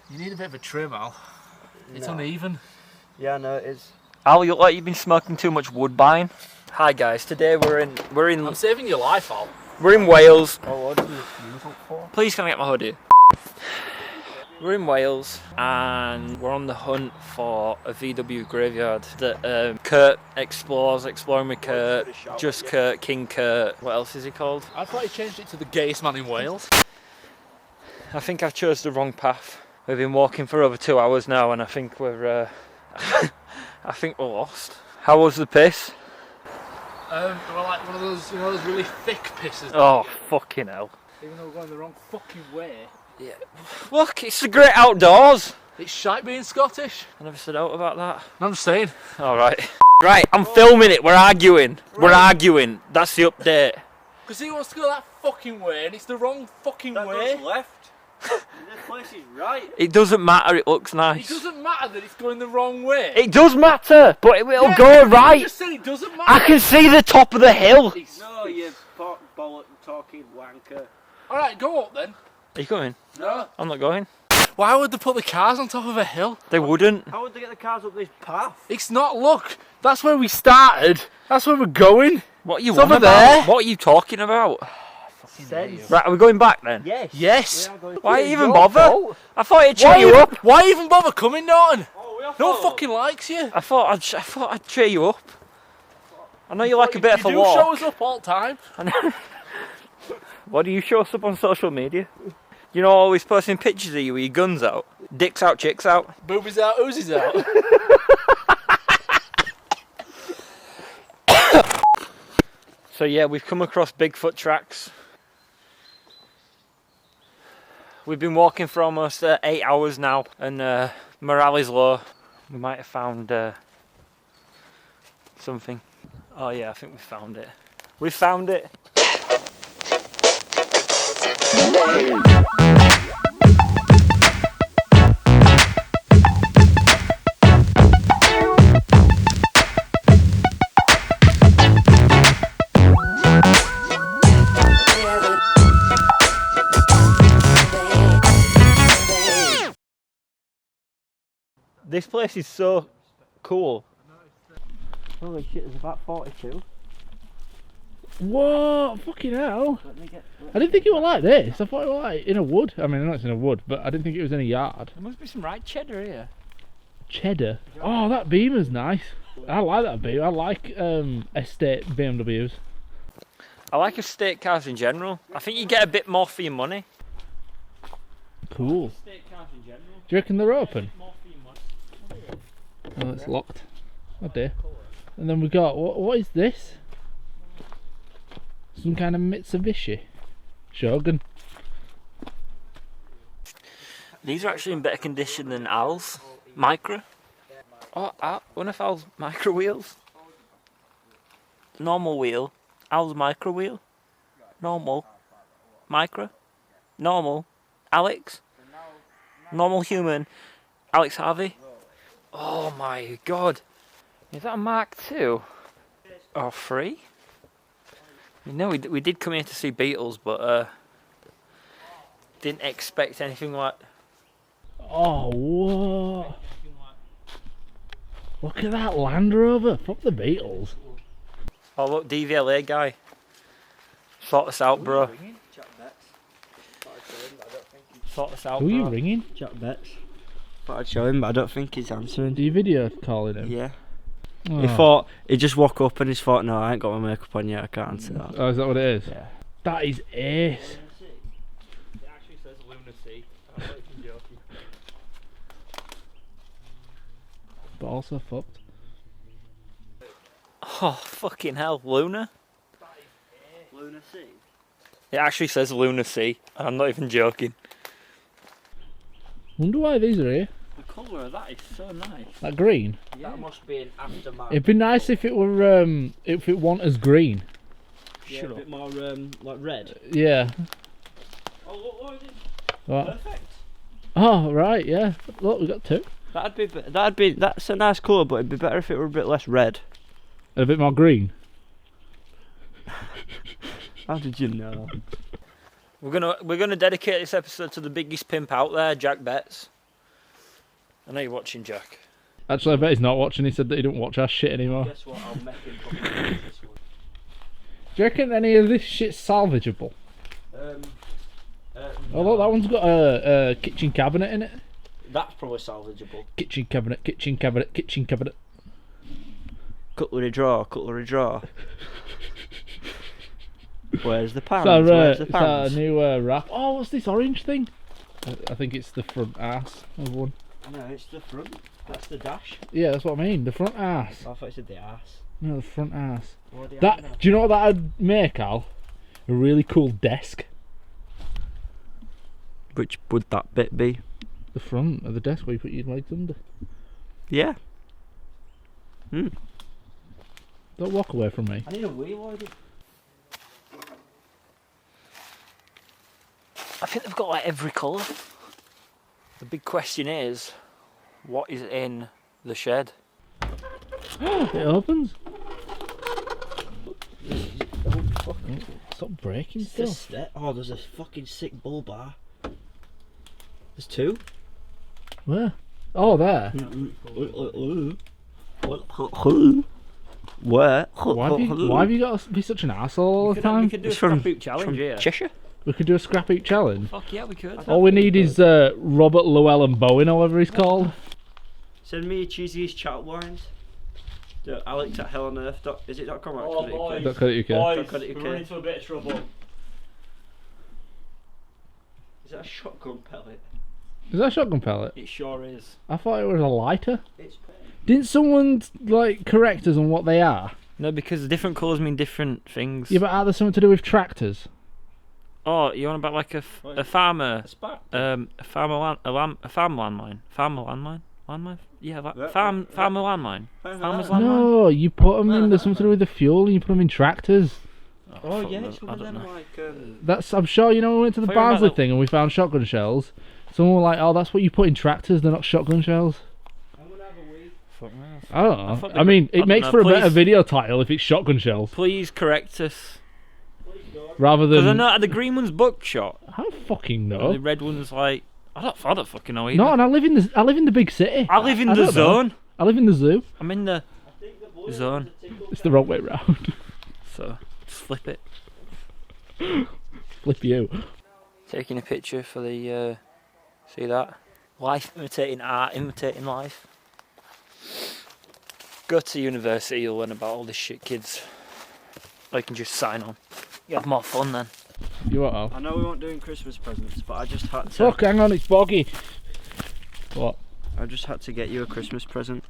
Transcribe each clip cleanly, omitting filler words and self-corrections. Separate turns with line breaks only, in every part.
You need a bit of a trim, Al. It's uneven.
Yeah, no, it is.
Al, you look like you've been smoking too much woodbine. Hi guys, today we're in
I'm saving your life, Al.
we're in Wales.
Oh, what did you use it for?
Please can I get my hoodie? We're in Wales and we're on the hunt for a VW graveyard that Kurt explores, exploring with Kurt, Just Kurt, King Kurt. What else is he called?
I thought he changed it to the gayest man in Wales.
I think I chose the wrong path. We've been walking for over 2 hours now and I think we're I think we're lost. How was the piss?
We're like one of those, you know, those really thick pisses.
Oh, fucking hell.
Even though we're going the wrong fucking way.
Yeah. Look, it's the great outdoors.
It's shite being Scottish.
I never said out about that.
I'm just saying.
Alright. Right, I'm filming it. We're arguing. Right. We're arguing. That's the update.
Because he wants to go that fucking way and it's the wrong fucking way.
That goes left. This place is right.
It doesn't matter, it looks nice.
It doesn't matter that it's going the wrong way.
It does matter, but it'll go right.
You just said it doesn't matter.
I can see the top of the hill.
No, you bollock talking wanker.
Alright, go up then.
Are you going?
No.
I'm not going.
Why would they put the cars on top of a hill?
They wouldn't.
How would they get the cars up this path?
It's not, look. That's where we started. That's where we're going.
What are you
It's
on
over
about?
there.
What are you talking about?
Sense.
Right, are we going back then?
Yes.
Yes.
Why even bother? I thought it'd cheer you up.
Why even bother coming, Norton?
Oh,
no one fucking likes you.
I thought I'd cheer you up. I know you like a bit of a
You
walk.
do show us up all the time.
I know. What do you show us up on social media? You know, always posting pictures of you with your guns out. Dicks out, chicks out.
Boobies out, Uzis out.
So yeah, we've come across Bigfoot tracks. We've been walking for almost 8 hours now and morale is low. We might have found something. Oh yeah, I think we found it. We found it! This place is so cool.
Holy shit, there's about 42.
Whoa, fucking hell. I didn't think it was like this. I thought it was like in a wood. I mean, I know it's in a wood, but I didn't think it was in a yard.
There must be some right cheddar here.
Cheddar? Oh, that Beamer's nice. I like that Beamer. I like estate BMWs.
I like estate cars in general. I think you get a bit more for your money.
Cool.
Estate cars in general.
Do you reckon they're open?
More for your money.
Oh, it's locked. Oh dear. And then we got, what is this? Some kind of Mitsubishi Shogun.
These are actually in better condition than Al's Micro. Oh, one of Al's Micro wheels. Normal wheel. Al's Micro wheel. Normal. Micro. Normal. Alex. Normal human. Alex Harvey. Oh my god. Is that a Mark II? Or 3? You know, we did come here to see Beetles, but didn't expect anything like...
Oh, whoa. Look at that Land Rover. Fuck the Beatles.
Oh look, DVLA guy. Sort us out, bro. Sort us out,
Who are you
bro.
ringing?
Jack Betts. Thought I'd show him, but I don't think he's answering.
Do you video calling him?
Yeah.
Oh.
He thought, he just woke up and he's thought, no, I ain't got my makeup on yet, I can't answer that.
Oh, is that what it is?
Yeah.
That is ace.
It actually says lunacy. I'm not even joking.
But also fucked.
Oh, fucking hell, Luna?
Lunacy?
It actually says lunacy, and I'm not even joking.
Wonder why these are here.
The colour of that is so nice.
That green.
Yeah. That must be an aftermath.
It'd be nice if it were if it weren't as green.
Yeah, a bit more like red.
Yeah.
Oh, look, it is.
What?
Perfect.
Oh right, yeah. Look, we got two.
That's a nice colour, but it'd be better if it were a bit less red.
And a bit more green.
How did you know?
We're gonna dedicate this episode to the biggest pimp out there, Jack Betts. I know you're watching, Jack.
Actually, I bet he's not watching. He said that he don't watch our shit anymore.
Guess what? I'll make him fucking watch this one.
Do you reckon any of this shit's salvageable? Oh look, that one's got a kitchen cabinet in it.
That's probably salvageable.
Kitchen cabinet, kitchen cabinet, kitchen cabinet.
Cutlery drawer, cutlery drawer. Where's the pans?
Is that,
Where's the
is that
pans?
a new wrap? Oh, what's this orange thing? I think it's the front ass of one.
No, it's the front. That's the dash.
Yeah, that's what I mean. The front ass.
I thought it said the ass.
No, the front ass.
What do you
That.
have now?
Do you know what that'd make, Al? A really cool desk.
Which would that bit be?
The front of the desk where you put your legs under.
Yeah. Hmm.
Don't walk away from me.
I need a wheel order.
I think they've got like every colour. The big question is, what is in the shed?
It opens.
Oh, fuck.
Stop breaking
It's the
stuff.
Oh, there's a fucking sick bull bar. There's two.
Where? Oh, there.
Where?
Why have you got to be such an arsehole all the time?
We could do a
It's from-
scrap hoop challenge here.
Cheshire?
We could do a scrap heap challenge.
Fuck yeah, we could.
All we need is Robert Llewellyn Bowen, however he's called.
Send me your cheesiest chat lines. Alex at hellonearth. Is it .com?
Oh, boy.
Don't cut it, UK.
Boys,
Cut it,
we're
UK.
running into a bit of trouble.
Is that a shotgun pellet?
Is that a shotgun pellet?
It sure is.
I thought it was a lighter.
It's
Didn't someone like correct us on what they are?
No, because different colours mean different things.
Yeah, but are there something to do with tractors?
Oh, you on about like a farmer,
a spark.
a farmer landmine, landmine. Yeah,
Yeah.
farmer landmine. Farmer's landmine.
No, you put them in. There's something to do with the fuel, and you put them in tractors.
Oh
fuck
yeah,
knows,
it's
I
one of
don't
them
know.
like.
That's. I'm sure you know when we went to the
Thought you were about
Barnsley
the-
thing and we found shotgun shells. Someone was like, "Oh, that's what you put in tractors. They're not shotgun shells."
I'm gonna have a wee.
Fuck knows.
I don't
I
know.
thought
I mean,
I
it
don't
makes
know,
for a better
please.
video title if it's shotgun shells
Please correct us.
rather
Because I
than.
know the green one's buckshot.
I don't fucking
The
know.
red one's like I don't fucking know either.
No, and I live in the big city.
I live in
I
the
don't know.
zone.
I live in the zoo.
I'm in the zone.
It's the wrong way round.
So just flip it.
Flip you.
Taking a picture for the see that? Life imitating art, imitating life. Go to university, you'll learn about all this shit, kids. Or you can just sign on. You have more fun then.
You what, Al?
I know we weren't doing Christmas presents, but I just had to.
Fuck, hang on, it's boggy. What?
I just had to get you a Christmas present.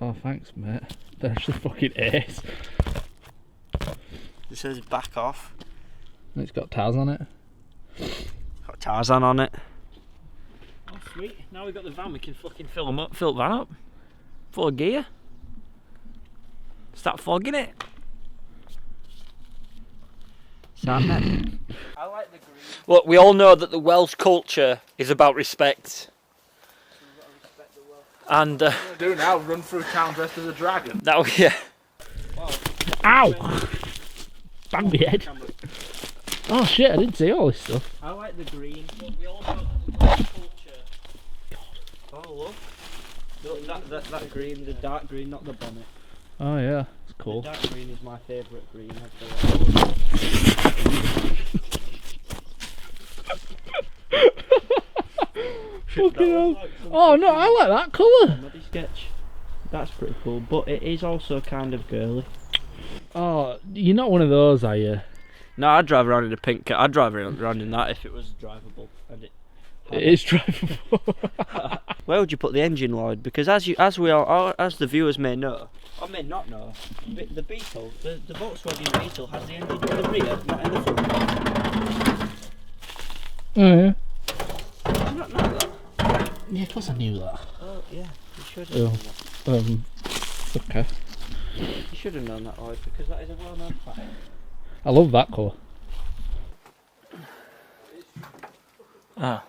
Oh, thanks, mate. They're actually fucking ace.
It says back off.
And it's got Taz on it.
Got Tarzan on it.
Oh sweet, now we've got the van, we can fucking fill the van up. Full of gear. Start flogging it.
I like the green.
Look, we all know that the Welsh culture is about respect. And
Do now, run through town dressed as a dragon.
that yeah.
Ow! Bang me head. Oh shit, I didn't see all this stuff.
I like the green.
We all know that the Welsh culture.
Oh look. Look that green, the dark green, not the bonnet.
Oh yeah, it's cool.
The dark green is my favourite green. I'd
Fucking hell. Oh no, I like that colour.
Muddy sketch. That's pretty cool, but it is also kind of girly.
Oh, you're not one of those, are you?
No, I'd drive around in a pink car. I'd drive around in that if it was drivable. And
It is drivable.
where would you put the engine, Lloyd? Because as the viewers may know, or may not know, the Beetle, the Volkswagen Beetle has the engine in the rear, not in the front.
Oh yeah.
I don't know that.
Yeah, of course I knew that.
Oh yeah, you should have
Oh.
known that.
Okay.
You should have known that, Lloyd, because that is a well-known fact.
I love that colour.
Ah.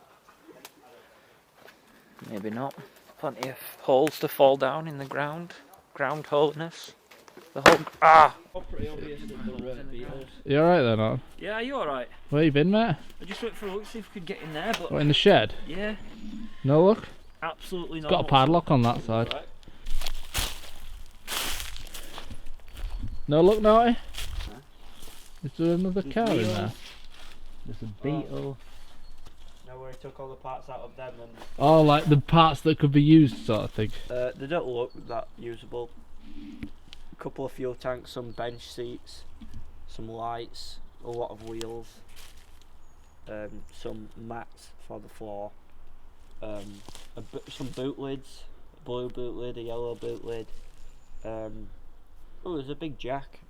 Maybe not. Plenty of holes to fall down in the ground. Ground holiness. The whole
Pretty obvious that they're beetles.
You alright then, Owen?
Yeah, are you alright?
Where you been, mate?
I just went for a look to see if we could get in there, but
What, in the shed?
yeah,
No look?
absolutely not.
Got a padlock on that side.
Right.
No look, Naughty?
Huh?
Is there another car in there?
There's a beetle. Now where he took all the parts out of them and
Oh, like the parts that could be used sort of thing.
they don't look that usable. A couple of fuel tanks, some bench seats, some lights, a lot of wheels, some mats for the floor, some boot lids, a blue boot lid, a yellow boot lid. Oh, there's a big jack.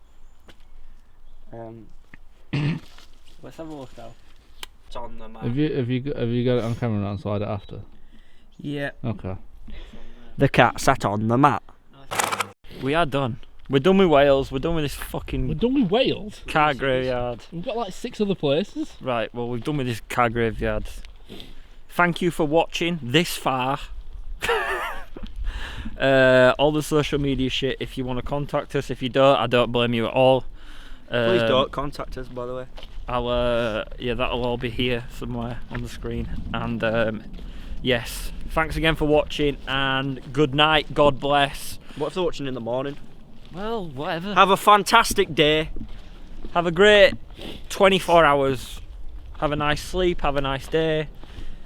Let's have a look now. It's on the map.
Have you got it on camera now and slide it after?
Yeah.
Okay.
The cat sat on the mat.
We are done. We're done with Wales. We're done with this
We're
fucking
done with Wales.
car graveyard.
We've got like 6 other places.
Right, well, we've done with this car graveyard. Thank you for watching this far. All the social media shit, if you want to contact us. If you don't, I don't blame you at all.
Please don't contact us, by the way.
Yeah, that'll all be here somewhere on the screen. And yes, thanks again for watching, and good night, God bless.
What if they're watching in the morning?
Well, whatever.
Have a fantastic day.
Have a great 24 hours. Have a nice sleep, have a nice day.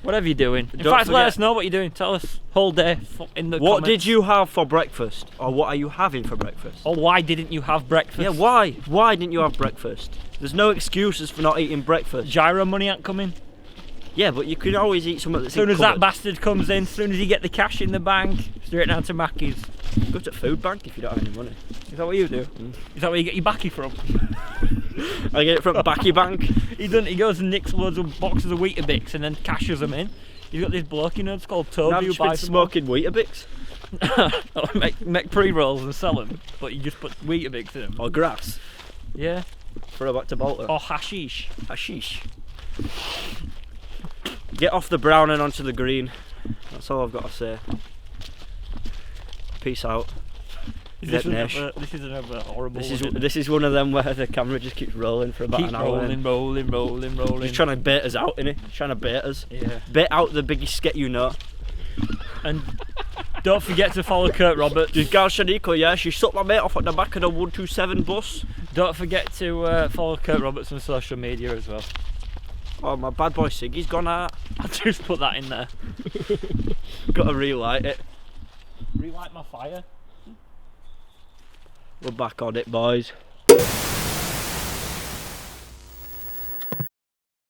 Whatever you're doing. In
Don't
fact, let
forget-
us know what you're doing. Tell us whole day in the
What
comments.
did you have for breakfast? Or what are you having for breakfast?
Or why didn't you have breakfast?
Yeah, why? Why didn't you have breakfast? There's no excuses for not eating breakfast.
Gyro money ain't coming.
Yeah, but you can always eat something
As
that's
soon
in
as that
cupboard.
bastard comes in, as soon as you get the cash in the bank, straight down to Mackey's.
Go to food bank if you don't have any money.
Is that what you do? Is that where you get your backy from?
I get it from Backy Bank.
He doesn't. He goes and nicks loads of boxes of Weetabix and then cashes them in. He's got this bloke, you know, it's called Toby,
Now
who
I've just been
buys them
smoking Weetabix
all. make pre-rolls and sell them, but you just put Weetabix in them.
or grass.
Yeah.
Throw back to Bolton.
Or hashish.
Hashish. Get off the brown and onto the green. That's all I've got to say. Peace out.
This
Nesh.
is another horrible
This
one.
is one of them where the camera just keeps rolling for about
Keep
an hour.
rolling.
He's trying to bait us out, innit? Trying to bait us.
Yeah.
Bait out the biggest skit you know.
And don't forget to follow Kurt Roberts.
This girl Shaniqua, yeah, she sucked my mate off at the back of the 127 bus.
Don't forget to follow Kurt Roberts on social media as well.
Oh, my bad boy Siggy's gone out.
I'll just put that in there.
Got to relight it.
Relight my fire.
We're back on it, boys.